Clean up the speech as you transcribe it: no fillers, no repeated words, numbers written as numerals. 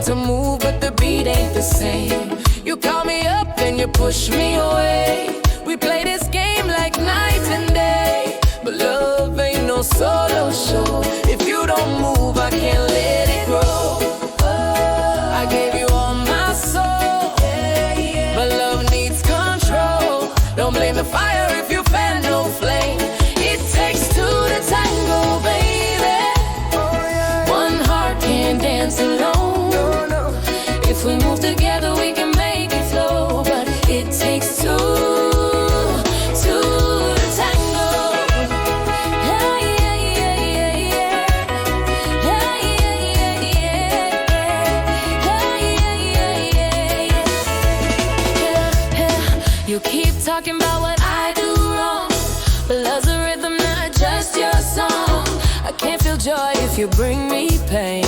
to move, but the beat ain't the same. You call me up and you push me away. We play this game like night and day, but love ain't no solo show. If you don't move, I can't let it grow. I gave you all my soul, but love needs control. Don't blame the fire if you fan no flame. It takes two to tango, baby. One heart can't dance alone. If we move together, we can make it flow. But it takes two to tango. Yeah, yeah, yeah, yeah, yeah. Yeah, yeah, yeah, yeah, yeah. Yeah, yeah, yeah, yeah. You keep talking about what I do wrong, but love's a rhythm, not just your song. I can't feel joy if you bring me pain.